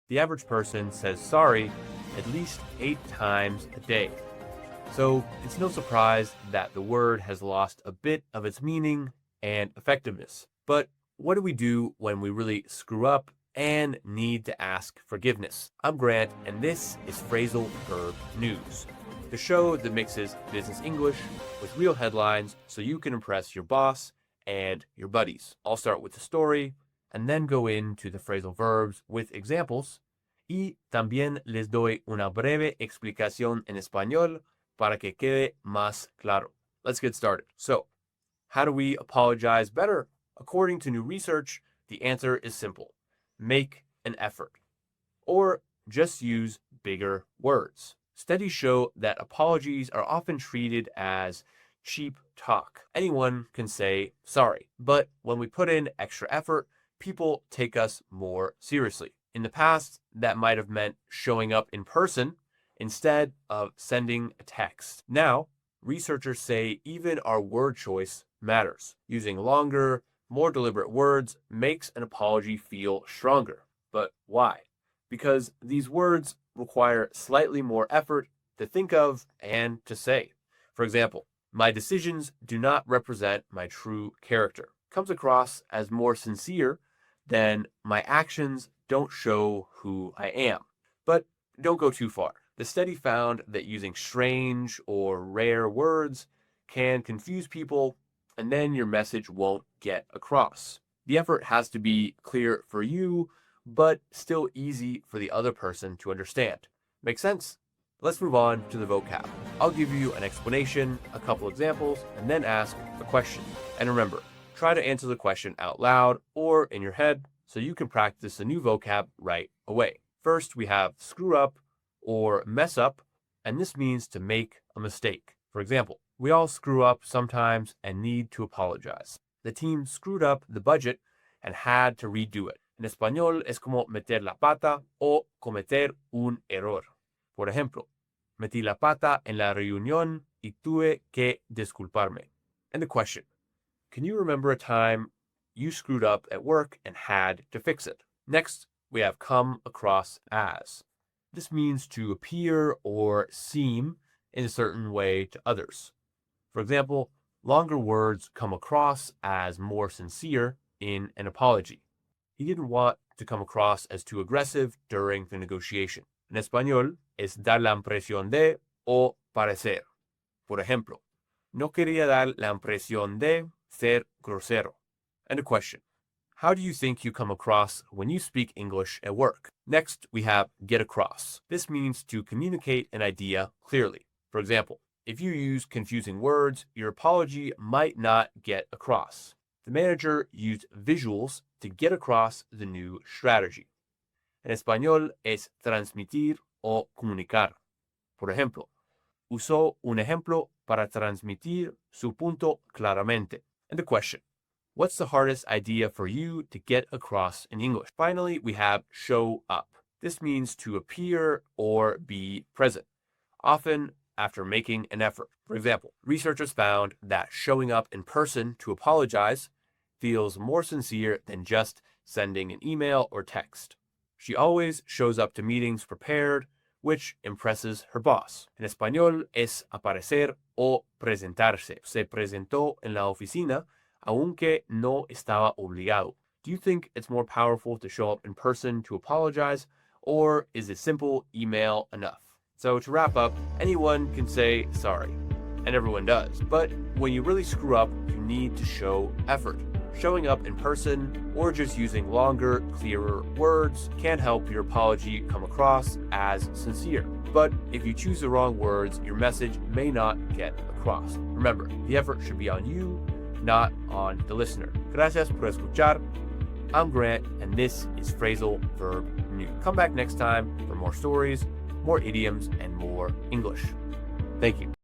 The average person says sorry at least 8 times a day. So it's no surprise that the word has lost a bit of its meaning and effectiveness. But what do we do when we really screw up and need to ask forgiveness? I'm Grant, and this is Phrasal Verb News, the show that mixes business English with real headlines so you can impress your boss and your buddies. I'll start with the story and then go into the phrasal verbs with examples, y también les doy una breve explicación en español para que quede más claro. Let's get started. So, how do we apologize better? According to new research, the answer is simple. Make an effort. Or just use bigger words. Studies show that apologies are often treated as cheap talk. Anyone can say sorry, but when we put in extra effort, people take us more seriously. In the past, that might have meant showing up in person instead of sending a text. Now, researchers say even our word choice matters. Using longer, more deliberate words makes an apology feel stronger. But why? Because these words require slightly more effort to think of and to say. For example, my decisions do not represent my true character. Comes across as more sincere than my actions don't show who I am. But don't go too far. The study found that using strange or rare words can confuse people, and then your message won't get across. The effort has to be clear for you, but still easy for the other person to understand. Make sense? Let's move on to the vocab. I'll give you an explanation, a couple examples, and then ask a question. And remember, try to answer the question out loud or in your head so you can practice the new vocab right away. First, we have screw up or mess up, and this means to make a mistake. For example, we all screw up sometimes and need to apologize. The team screwed up the budget and had to redo it. En español es como meter la pata o cometer un error. Por ejemplo, metí la pata en la reunión y tuve que disculparme. And the question, can you remember a time you screwed up at work and had to fix it? Next, we have come across as. This means to appear or seem in a certain way to others. For example, longer words come across as more sincere in an apology. He didn't want to come across as too aggressive during the negotiation. En español, es dar la impresión de o parecer. Por ejemplo, no quería dar la impresión de ser grosero. And a question, how do you think you come across when you speak English at work? Next, we have get across. This means to communicate an idea clearly. For example, if you use confusing words, your apology might not get across. The manager used visuals to get across the new strategy. En español es transmitir o comunicar. Por ejemplo, usó un ejemplo para transmitir su punto claramente. And the question, what's the hardest idea for you to get across in English? Finally, we have show up. This means to appear or be present, often after making an effort. For example, researchers found that showing up in person to apologize feels more sincere than just sending an email or text. She always shows up to meetings prepared, which impresses her boss. En español es aparecer o presentarse. Se presentó en la oficina, aunque no estaba obligado. Do you think it's more powerful to show up in person to apologize, or is a simple email enough? So to wrap up, anyone can say sorry, and everyone does. But when you really screw up, you need to show effort. Showing up in person or just using longer, clearer words can help your apology come across as sincere. But if you choose the wrong words, your message may not get across. Remember, the effort should be on you, not on the listener. Gracias por escuchar. I'm Grant, and this is Phrasal Verb News. Come back next time for more stories, more idioms, and more English. Thank you.